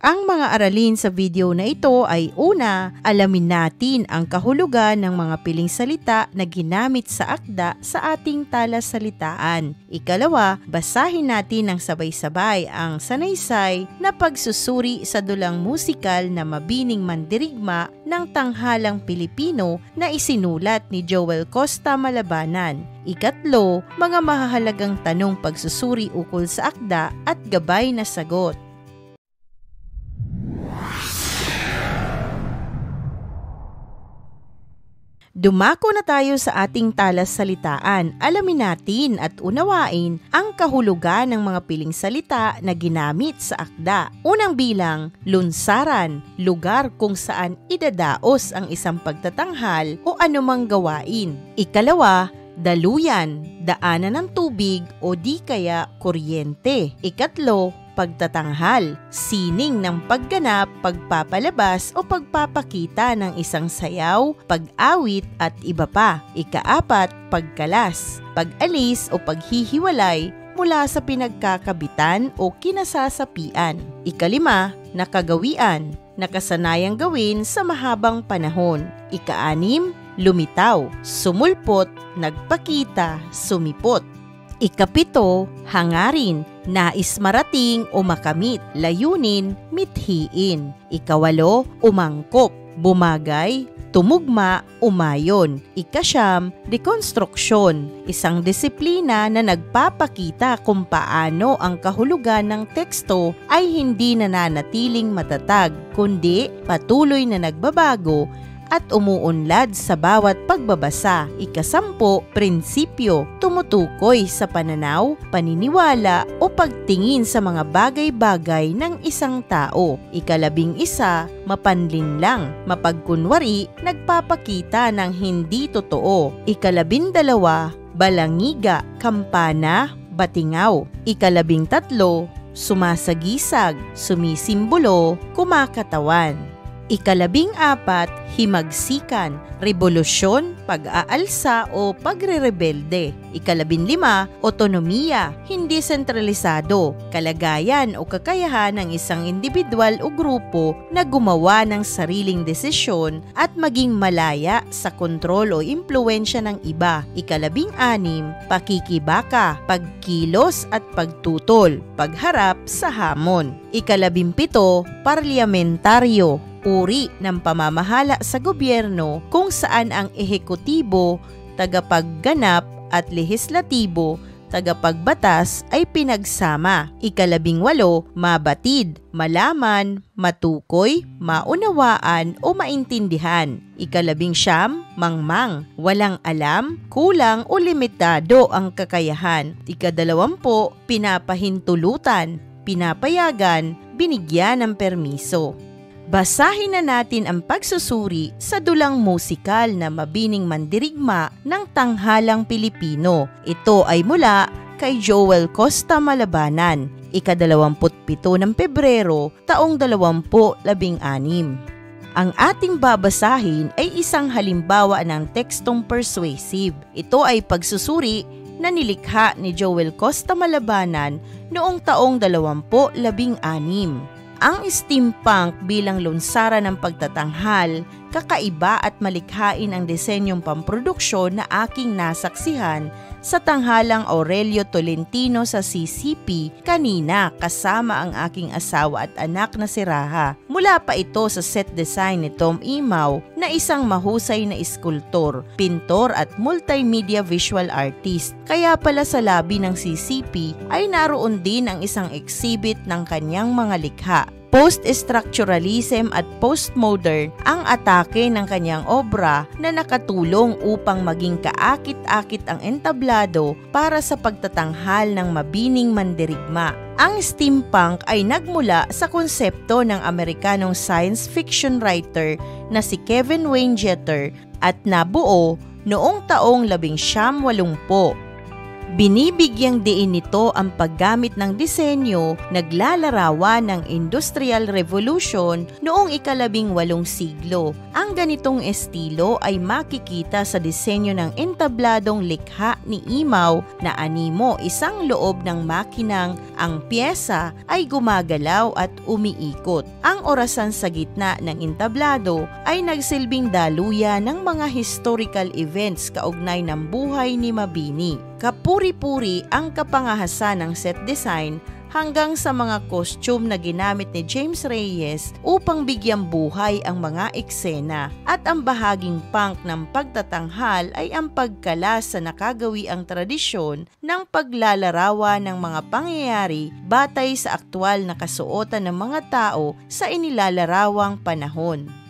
Ang mga aralin sa video na ito ay una, alamin natin ang kahulugan ng mga piling salita na ginamit sa akda sa ating talasalitaan. Ikalawa, basahin natin ng sabay-sabay ang sanaysay na pagsusuri sa dulang musikal na Mabining Mandirigma ng Tanghalang Pilipino na isinulat ni Joel Costa Malabanan. Ikatlo, mga mahahalagang tanong pagsusuri ukol sa akda at gabay na sagot. Dumako na tayo sa ating talasalitaan. Alamin natin at unawain ang kahulugan ng mga piling salita na ginamit sa akda. Unang bilang, lunsaran, lugar kung saan idadaos ang isang pagtatanghal o anumang gawain. Ikalawa, daluyan, daanan ng tubig o di kaya kuryente. Ikatlo, pagtatanghal, sining ng pagganap, pagpapalabas o pagpapakita ng isang sayaw, pag-awit at iba pa. Ikaapat, pagkalas, pag-alis o paghihiwalay mula sa pinagkakabitan o kinasasapian. Ikalima, nakagawian, nakasanayang gawin sa mahabang panahon. Ikaanim, lumitaw, sumulpot, nagpakita, sumipot. Ikapito, hangarin, nais marating o makamit, layunin, mithiin. Ikawalo, umangkop, bumagay, tumugma, umayon. Ikasyam, dekonstruksyon, isang disiplina na nagpapakita kung paano ang kahulugan ng teksto ay hindi nananatiling matatag, kundi patuloy na nagbabago at umuunlad sa bawat pagbabasa. Ikasampo, prinsipyo, tumutukoy sa pananaw, paniniwala o pagtingin sa mga bagay-bagay ng isang tao. Ikalabing-isa, mapanlinlang, mapagkunwari, nagpapakita ng hindi totoo. Ikalabindalawa, balangiga, kampana, batingaw. Ikalabing-tatlo, sumasagisag, sumisimbolo, kumakatawan. Ikalabing-apat, himagsikan, revolusyon, pag-aalsa o pagre-rebelde. Ikalabing-lima, otonomiya, hindi sentralisado, kalagayan o kakayahan ng isang individual o grupo na gumawa ng sariling desisyon at maging malaya sa kontrol o impluwensya ng iba. Ikalabing-anim, pakikibaka, pagkilos at pagtutol, pagharap sa hamon. Ikalabing-pito, parlamentaryo, uri ng pamamahala sa gobyerno kung saan ang ehekutibo, tagapagganap at lehislatibo, tagapagbatas ay pinagsama. Ikalabing-walo, mabatid, malaman, matukoy, maunawaan o maintindihan. Ikalabing-siyam, mangmang, walang alam, kulang o limitado ang kakayahan. Ikadalawampu, pinapahintulutan, pinapayagan, binigyan ng permiso. Basahin na natin ang pagsusuri sa dulang musikal na Mabining Mandirigma ng Tanghalang Pilipino. Ito ay mula kay Joel Costa Malabanan, ika-27 ng Pebrero, taong 2016. Ang ating babasahin ay isang halimbawa ng tekstong persuasive. Ito ay pagsusuri na nilikha ni Joel Costa Malabanan noong taong 2016. Ang steampunk bilang lunsaran ng pagtatanghal, kakaiba at malikhain ang disenyong pamproduksyon na aking nasaksihan sa tanghalang Aurelio Tolentino sa CCP kanina kasama ang aking asawa at anak na si Raha. Mula pa ito sa set design ni Tom Imaw na isang mahusay na iskultor, pintor at multimedia visual artist. Kaya pala sa labi ng CCP ay naroon din ang isang exhibit ng kanyang mga likha. Post-structuralism at postmodern ang atake ng kanyang obra na nakatulong upang maging kaakit-akit ang entablado para sa pagtatanghal ng Mabining Mandirigma. Ang steampunk ay nagmula sa konsepto ng Amerikanong science fiction writer na si Kevin Wayne Jeter at nabuo noong taong 1980. Binibigyang diin nito ang paggamit ng disenyo naglalarawan ng Industrial Revolution noong ika-18 siglo. Ang ganitong estilo ay makikita sa disenyo ng entabladong likha ni Imaw na animo isang loob ng makinang ang pyesa ay gumagalaw at umiikot. Ang orasan sa gitna ng entablado ay nagsilbing daluyan ng mga historical events kaugnay ng buhay ni Mabini. Kapuri-puri ang kapangahasan ng set design hanggang sa mga costume na ginamit ni James Reyes upang bigyang buhay ang mga eksena. At ang bahaging punk ng pagtatanghal ay ang pagkala sa nakagawiang tradisyon ng paglalarawan ng mga pangyayari batay sa aktwal na kasuotan ng mga tao sa inilalarawang panahon.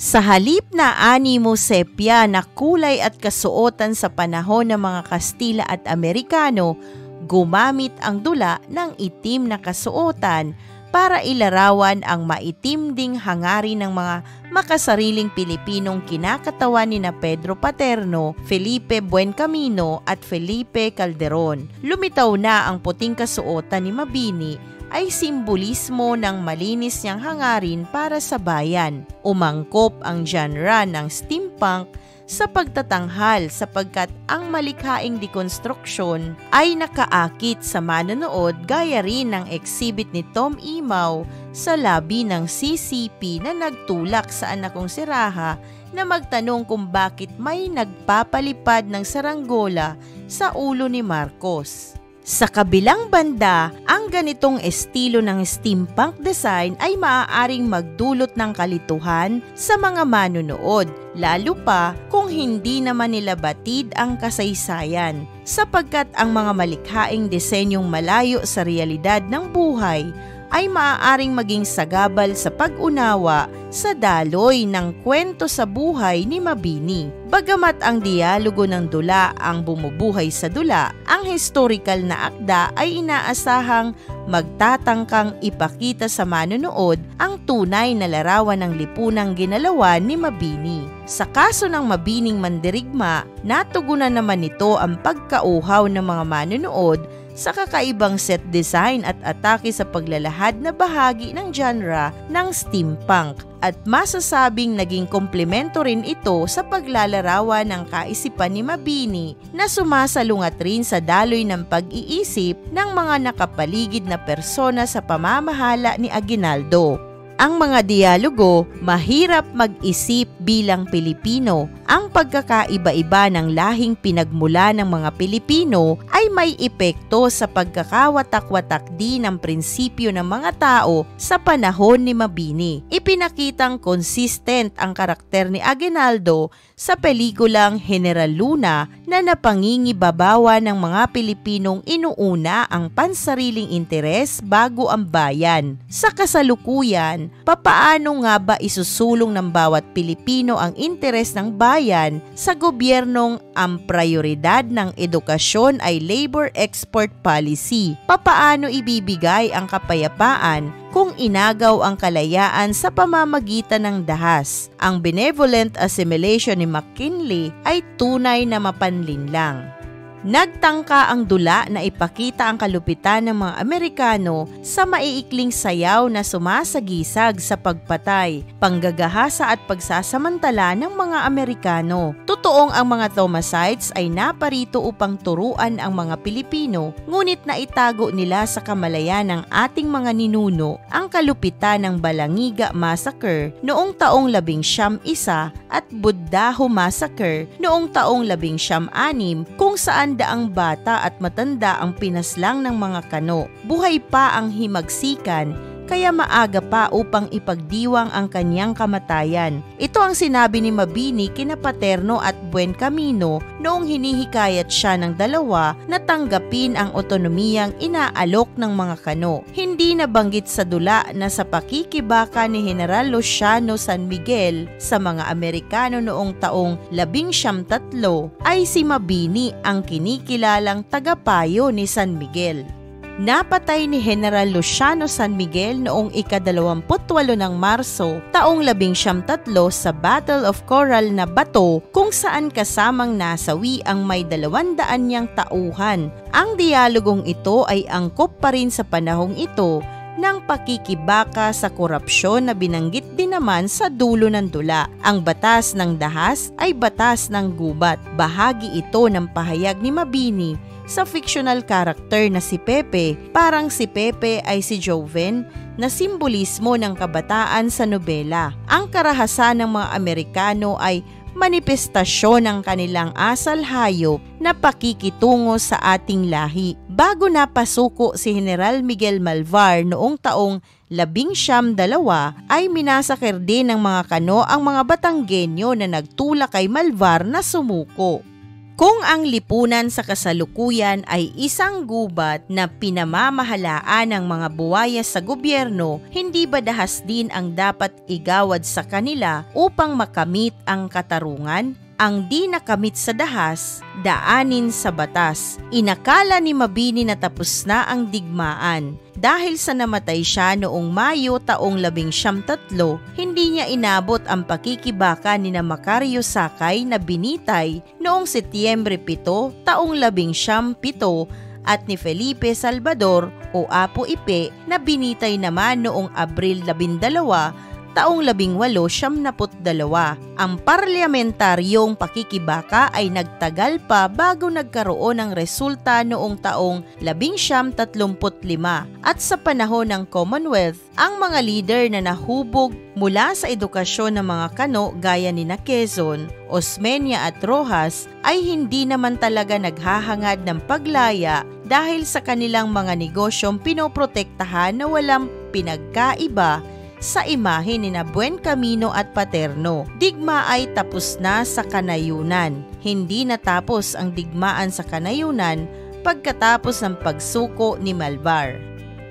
Sa halip na animo sepia na kulay at kasuotan sa panahon ng mga Kastila at Amerikano, gumamit ang dula ng itim na kasuotan para ilarawan ang maitim ding hangarin ng mga makasariling Pilipinong kinakatawan ni na Pedro Paterno, Felipe Buencamino at Felipe Calderon. Lumitaw na ang puting kasuotan ni Mabini ay simbolismo ng malinis niyang hangarin para sa bayan. Umangkop ang genre ng steampunk sa pagtatanghal sapagkat ang malikhaing dekonstruksyon ay nakaakit sa manonood gaya rin ng exhibit ni Tom Imaw sa labi ng CCP na nagtulak sa anak kong si Raha na magtanong kung bakit may nagpapalipad ng saranggola sa ulo ni Marcos. Sa kabilang banda, ang ganitong estilo ng steampunk design ay maaaring magdulot ng kalituhan sa mga manunood, lalo pa kung hindi naman nila batid ang kasaysayan, sapagkat ang mga malikhaing disenyong malayo sa realidad ng buhay ay maaaring maging sagabal sa pag-unawa sa daloy ng kwento sa buhay ni Mabini. Bagamat ang dialogo ng dula ang bumubuhay sa dula, ang historical na akda ay inaasahang magtatangkang ipakita sa manonood ang tunay na larawan ng lipunang ginalawan ni Mabini. Sa kaso ng Mabining Mandirigma, natugunan naman nito ang pagkauhaw ng mga manonood sa kakaibang set design at atake sa paglalahad na bahagi ng genre ng steampunk at masasabing naging komplemento rin ito sa paglalarawan ng kaisipan ni Mabini na sumasalungat rin sa daloy ng pag-iisip ng mga nakapaligid na persona sa pamamahala ni Aguinaldo. Ang mga dialogo, mahirap mag-isip bilang Pilipino. Ang pagkakaiba-iba ng lahing pinagmula ng mga Pilipino ay may epekto sa pagkakawatak-watak din ng prinsipyo ng mga tao sa panahon ni Mabini. Ipinakitang consistent ang karakter ni Aguinaldo sa pelikulang General Luna na napangingibabawan ng mga Pilipinong inuuna ang pansariling interes bago ang bayan. Sa kasalukuyan, papaano nga ba isusulong ng bawat Pilipino ang interes ng bayan sa gobyernong ang prioridad ng edukasyon ay labor export policy? Papaano ibibigay ang kapayapaan kung inagaw ang kalayaan sa pamamagitan ng dahas? Ang benevolent assimilation ni McKinley ay tunay na mapanlinlang. Nagtangka ang dula na ipakita ang kalupitan ng mga Amerikano sa maiikling sayaw na sumasagisag sa pagpatay, panggagahasa at pagsasamantala ng mga Amerikano. Totoong ang mga Thomasites ay naparito upang turuan ang mga Pilipino, ngunit naitago nila sa kamalayan ng ating mga ninuno ang kalupitan ng Balangiga Massacre noong taong 1901 at Buddaho Massacre noong taong 1906 kung saan daang bata at matanda ang pinaslang ng mga kano. Buhay pa ang himagsikan, kaya maaga pa upang ipagdiwang ang kanyang kamatayan. Ito ang sinabi ni Mabini kina Paterno at Buencamino noong hinihikayat siya ng dalawa na tanggapin ang otonomiyang inaalok ng mga kano. Hindi nabanggit sa dula na sa pakikibaka ni General Luciano San Miguel sa mga Amerikano noong taong 1903 ay si Mabini ang kinikilalang tagapayo ni San Miguel. Napatay ni General Luciano San Miguel noong ika-28 ng Marso, taong 1903 sa Battle of Coral na bato kung saan kasamang nasawi ang may 200 niyang tauhan. Ang dialogong ito ay angkop pa rin sa panahong ito ng pakikibaka sa korupsyon na binanggit din naman sa dulo ng dula. Ang batas ng dahas ay batas ng gubat. Bahagi ito ng pahayag ni Mabini sa fictional character na si Pepe. Parang si Pepe ay si Joven na simbolismo ng kabataan sa nobela. Ang karahasan ng mga Amerikano ay manifestasyon ng kanilang asal hayop na pakikitungo sa ating lahi. Bago napasuko si General Miguel Malvar noong taong 1902 ay minasakir din ng mga Kano ang mga Batanggenyo na nagtulak kay Malvar na sumuko. Kung ang lipunan sa kasalukuyan ay isang gubat na pinamamahalaan ng mga buwaya sa gobyerno, hindi ba dahas din ang dapat igawad sa kanila upang makamit ang katarungan? Ang di nakamit sa dahas, daanin sa batas. Inakala ni Mabini na tapos na ang digmaan. Dahil sa namatay siya noong Mayo taong 1903, hindi niya inabot ang pakikibaka ni na Macario Sakay na binitay noong Setyembre 7 taong 1907 at ni Felipe Salvador o Apo Ipe na binitay naman noong Abril 12 taong 1872. Ang parlamentaryong pakikibaka ay nagtagal pa bago nagkaroon ng resulta noong taong 1935 at sa panahon ng Commonwealth, ang mga leader na nahubog mula sa edukasyon ng mga Kano gaya ni Quezon, Osmeña at Rojas ay hindi naman talaga naghahangad ng paglaya dahil sa kanilang mga negosyong pinoprotektahan na walang pinagkaiba sa imahe ni na Buen Camino at Paterno. Digma ay tapos na sa Kanayunan. Hindi natapos ang digmaan sa Kanayunan pagkatapos ng pagsuko ni Malvar.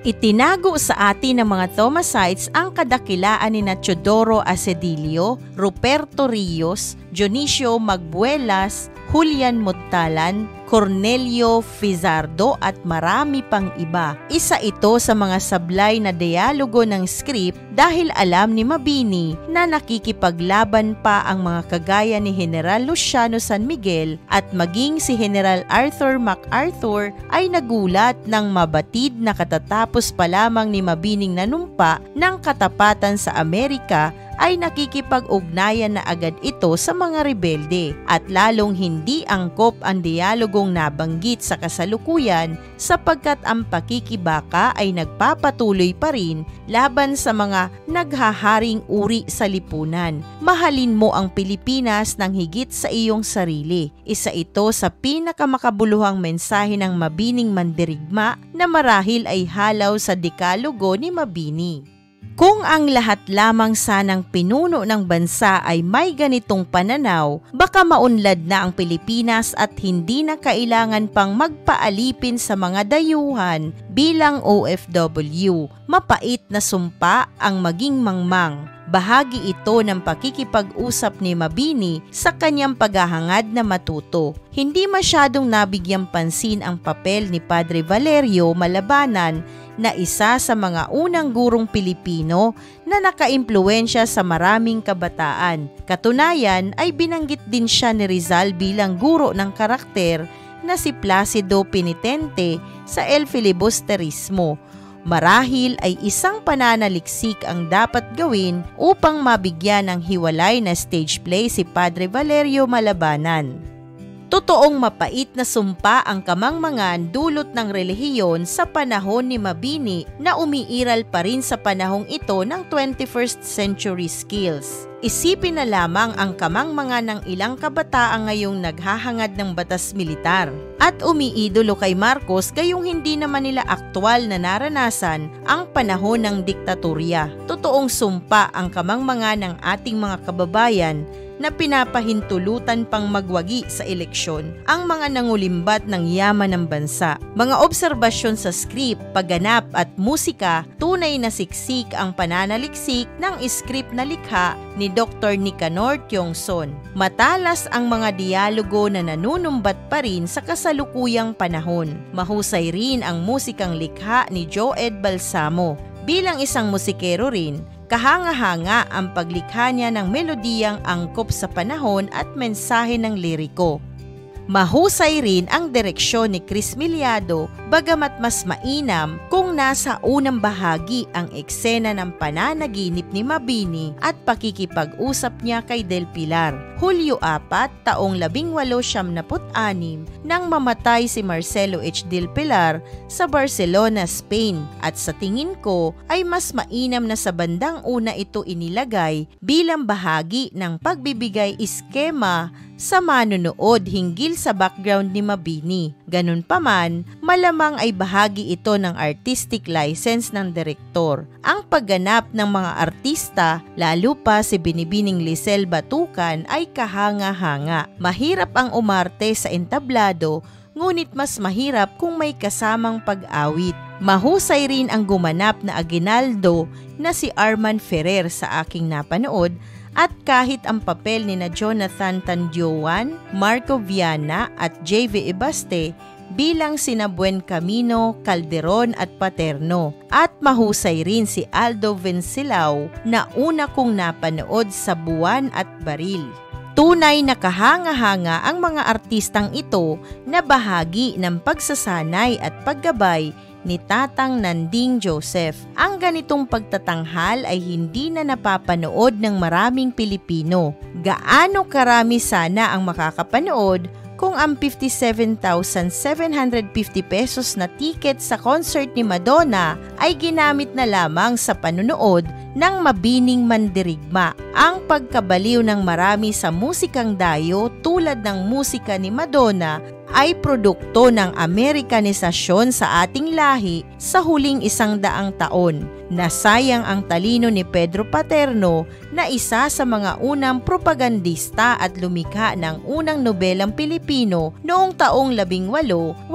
Itinago sa atin ng mga Thomasites ang kadakilaan ni Teodoro Acedillo, Ruperto Rios, Dionisio Magbuelas, Julian Montalan, Cornelio Fizardo at marami pang iba. Isa ito sa mga sablay na dialogo ng script dahil alam ni Mabini na nakikipaglaban pa ang mga kagaya ni General Luciano San Miguel at maging si General Arthur MacArthur ay nagulat nang mabatid na katatapos pa lamang ni Mabining nanumpa ng katapatan sa Amerika ay nakikipag-ugnayan na agad ito sa mga rebelde at lalong hindi angkop ang dialogong nabanggit sa kasalukuyan sapagkat ang pakikibaka ay nagpapatuloy pa rin laban sa mga naghaharing uri sa lipunan. Mahalin mo ang Pilipinas ng higit sa iyong sarili. Isa ito sa pinakamakabuluhang mensahe ng Mabining mandirigma na marahil ay halaw sa dekalogo ni Mabini. Kung ang lahat lamang sanang pinuno ng bansa ay may ganitong pananaw, baka maunlad na ang Pilipinas at hindi na kailangan pang magpaalipin sa mga dayuhan bilang OFW. Mapait na sumpa ang maging mangmang. Bahagi ito ng pakikipag-usap ni Mabini sa kanyang paghahangad na matuto. Hindi masyadong nabigyang pansin ang papel ni Padre Valerio Malabanan na isa sa mga unang gurong Pilipino na nakaimpluwensya sa maraming kabataan. Katunayan ay binanggit din siya ni Rizal bilang guro ng karakter na si Placido Penitente sa El Filibusterismo. Marahil ay isang pananaliksik ang dapat gawin upang mabigyan ng hiwalay na stage play si Padre Valerio Malabanan. Totoong mapait na sumpa ang kamangmangan dulot ng relihiyon sa panahon ni Mabini na umiiral pa rin sa panahong ito ng 21st century skills. Isipin na lamang ang kamangmangan ng ilang kabataan ngayong naghahangad ng batas militar at umiidolo kay Marcos gayong hindi naman nila aktwal na naranasan ang panahon ng diktatorya. Totoong sumpa ang kamangmangan ng ating mga kababayan na pinapahintulutan pang magwagi sa eleksyon ang mga nangulimbat ng yaman ng bansa. Mga obserbasyon sa script, pagganap at musika, tunay na siksik ang pananaliksik ng script na likha ni Dr. Nicanor Tiongson. Matalas ang mga dialogo na nanunumbat pa rin sa kasalukuyang panahon. Mahusay rin ang musikang likha ni Joed Balsamo. Bilang isang musikero rin, kahanga-hanga ang paglikha niya ng melodiyang angkop sa panahon at mensahe ng liriko. Mahusay rin ang direksyon ni Chris Miliado, bagamat mas mainam kung nasa unang bahagi ang eksena ng pananaginip ni Mabini at pakikipag-usap niya kay Del Pilar. Hulyo 4, taong 1876 nang mamatay si Marcelo H. Del Pilar sa Barcelona, Spain, at sa tingin ko ay mas mainam na sa bandang una ito inilagay bilang bahagi ng pagbibigay iskema sa manunood hinggil sa background ni Mabini. Ganun pa man, malamang ay bahagi ito ng artistic license ng direktor. Ang pagganap ng mga artista, lalo pa si Binibining Lisel Batucan, ay kahanga-hanga. Mahirap ang umarte sa entablado, ngunit mas mahirap kung may kasamang pag-awit. Mahusay rin ang gumanap na aginaldo na si Arman Ferrer sa aking napanood, at kahit ang papel ni na Jonathan Tandioan, Marco Viana at J.V. Ibaste bilang sina Buen Camino, Calderon at Paterno. At mahusay rin si Aldo Vencelao na una kong napanood sa Buwan at Baril. Tunay na kahanga-hanga ang mga artistang ito na bahagi ng pagsasanay at paggabay ni Tatang Nanding Joseph. Ang ganitong pagtatanghal ay hindi na napapanood ng maraming Pilipino. Gaano karami sana ang makakapanood kung ang 57,750 pesos na ticket sa concert ni Madonna ay ginamit na lamang sa panunood ng Mabining Mandirigma. Ang pagkabaliw ng marami sa musikang dayo tulad ng musika ni Madonna ay produkto ng Amerikanisasyon sa ating lahi sa huling 100 taon. Nasayang ang talino ni Pedro Paterno na isa sa mga unang propagandista at lumikha ng unang nobelang Pilipino noong taong 1885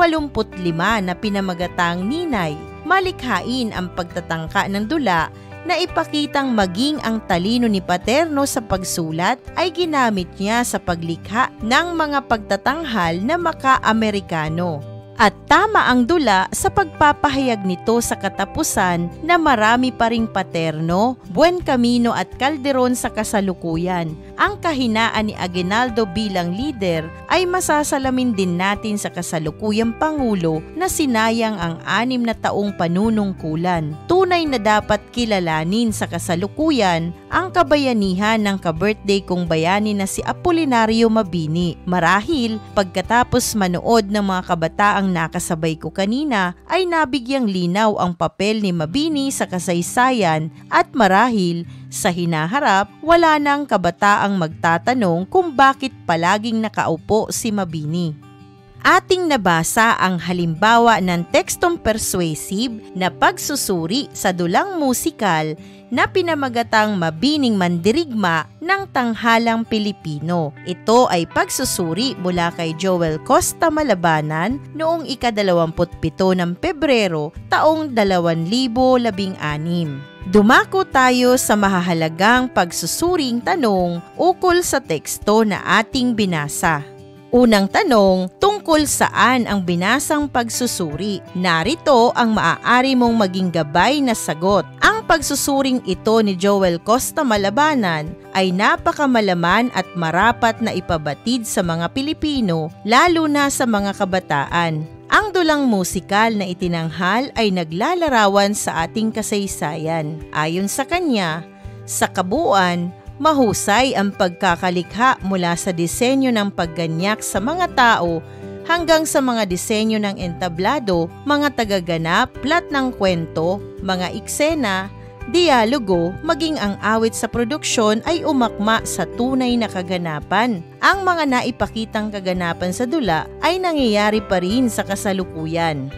na pinamagatang Ninay. Malikhain ang pagtatangka ng dula na ipakitang maging ang talino ni Paterno sa pagsulat ay ginamit niya sa paglikha ng mga pagtatanghal na maka-Amerikano. At tama ang dula sa pagpapahayag nito sa katapusan na marami pa ring Paterno, Buen Camino at Calderon sa kasalukuyan. Ang kahinaan ni Aguinaldo bilang leader ay masasalamin din natin sa kasalukuyang Pangulo na sinayang ang 6 na taong panunungkulan. Tunay na dapat kilalanin sa kasalukuyan ang kabayanihan ng ka-birthday kong bayani na si Apolinario Mabini. Marahil, pagkatapos manood ng mga kabataang nakasabay ko kanina ay nabigyang linaw ang papel ni Mabini sa kasaysayan at marahil sa hinaharap wala nang kabataang magtatanong kung bakit palaging nakaupo si Mabini. Ating nabasa ang halimbawa ng tekstong persuasive na pagsusuri sa dulang musikal na pinamagatang Mabining Mandirigma ng Tanghalang Pilipino. Ito ay pagsusuri mula kay Joel Costa Malabanan noong ika-27 ng Pebrero taong 2016. Dumako tayo sa mahahalagang pagsusuring tanong ukol sa teksto na ating binasa. Unang tanong, tungkol saan ang binasang pagsusuri? Narito ang maaari mong maging gabay na sagot. Ang pagsusuring ito ni Joel Costa Malabanan ay napakamalaman at marapat na ipabatid sa mga Pilipino, lalo na sa mga kabataan. Ang dulang musikal na itinanghal ay naglalarawan sa ating kasaysayan. Ayon sa kanya, sa kabuuan, mahusay ang pagkakalikha mula sa disenyo ng pagganyak sa mga tao hanggang sa mga disenyo ng entablado, mga tagaganap, plat ng kwento, mga eksena, dialogo, maging ang awit sa produksyon ay umakma sa tunay na kaganapan. Ang mga naipakitang kaganapan sa dula ay nangyayari pa rin sa kasalukuyan.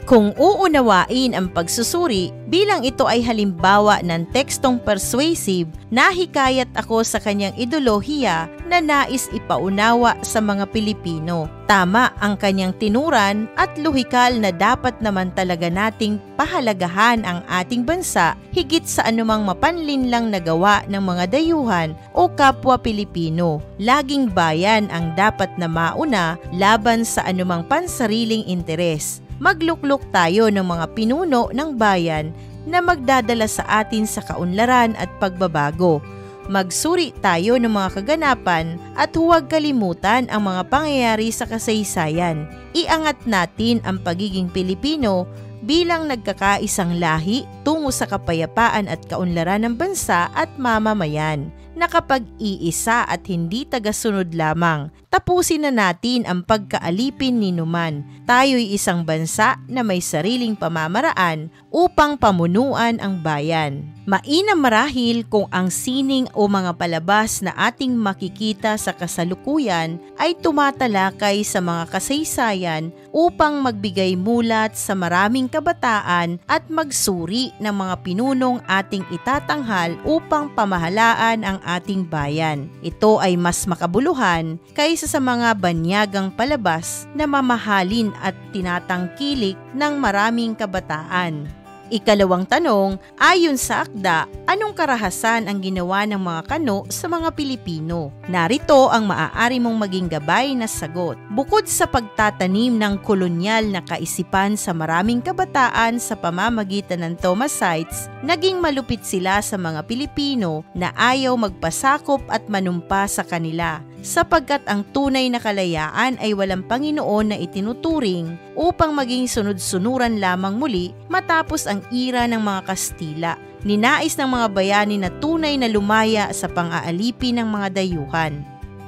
Kung uunawain ang pagsusuri bilang ito ay halimbawa ng tekstong persuasive, nahikayat ako sa kanyang ideolohiya na nais ipaunawa sa mga Pilipino. Tama ang kanyang tinuran at lohikal na dapat naman talaga nating pahalagahan ang ating bansa higit sa anumang mapanlinlang na gawa ng mga dayuhan o kapwa Pilipino. Laging bayan ang dapat na mauna laban sa anumang pansariling interes. Magluklok tayo ng mga pinuno ng bayan na magdadala sa atin sa kaunlaran at pagbabago. Magsuri tayo ng mga kaganapan at huwag kalimutan ang mga pangyayari sa kasaysayan. Iangat natin ang pagiging Pilipino bilang nagkakaisang lahi tungo sa kapayapaan at kaunlaran ng bansa at mamamayan. Nakapag-iisa at hindi tagasunod lamang. Tapusin na natin ang pagkaalipin ni Numan. Tayo'y isang bansa na may sariling pamamaraan upang pamunuan ang bayan. Mainam marahil kung ang sining o mga palabas na ating makikita sa kasalukuyan ay tumatalakay sa mga kasaysayan upang magbigay mulat sa maraming kabataan at magsuri ng mga pinunong ating itatanghal upang pamahalaan ang ating bayan. Ito ay mas makabuluhan kaysa sa mga banyagang palabas na mamahalin at tinatangkilik ng maraming kabataan. Ikalawang tanong, ayon sa akda, anong karahasan ang ginawa ng mga Kano sa mga Pilipino? Narito ang maaari mong maging gabay na sagot. Bukod sa pagtatanim ng kolonyal na kaisipan sa maraming kabataan sa pamamagitan ng Thomasites, naging malupit sila sa mga Pilipino na ayaw magpasakop at manumpa sa kanila, sapagkat ang tunay na kalayaan ay walang Panginoon na itinuturing upang maging sunod-sunuran lamang muli matapos ang ira ng mga Kastila. Ninais ng mga bayani na tunay na lumaya sa pang-aalipin ng mga dayuhan.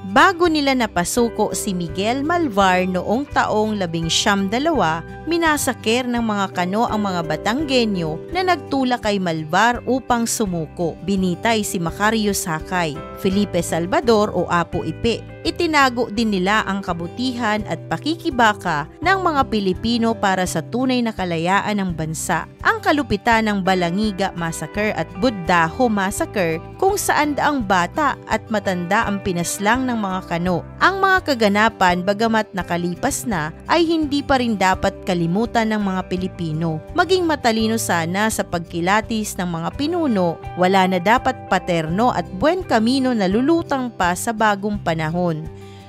Bago nila napasuko si Miguel Malvar noong taong 1902, minasaker ng mga Kano ang mga Batanggenyo na nagtulak kay Malvar upang sumuko. Binitay si Macario Sakay, Felipe Salvador o Apo Ipe. Itinago din nila ang kabutihan at pakikibaka ng mga Pilipino para sa tunay na kalayaan ng bansa. Ang kalupitan ng Balangiga Massacre at Buddaho Massacre kung saan daang bata at matanda ang pinaslang ng mga Kano. Ang mga kaganapan bagamat nakalipas na ay hindi pa rin dapat kalimutan ng mga Pilipino. Maging matalino sana sa pagkilatis ng mga pinuno, wala na dapat paterno at buen kamino na lulutang pa sa bagong panahon.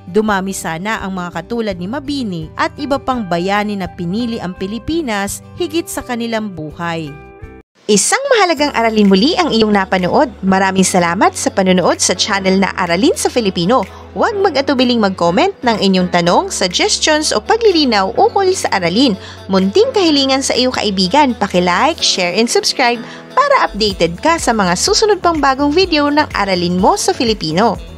Dumami sana ang mga katulad ni Mabini at iba pang bayani na pinili ang Pilipinas higit sa kanilang buhay. Isang mahalagang aralin muli ang iyong napanood. Maraming salamat sa panonood sa channel na Aralin sa Filipino. Huwag mag-atubiling mag-comment ng inyong tanong, suggestions o paglilinaw ukol sa aralin. Munting kahilingan sa iyong kaibigan, paki-like, share and subscribe para updated ka sa mga susunod pang bagong video ng Aralin mo sa Filipino.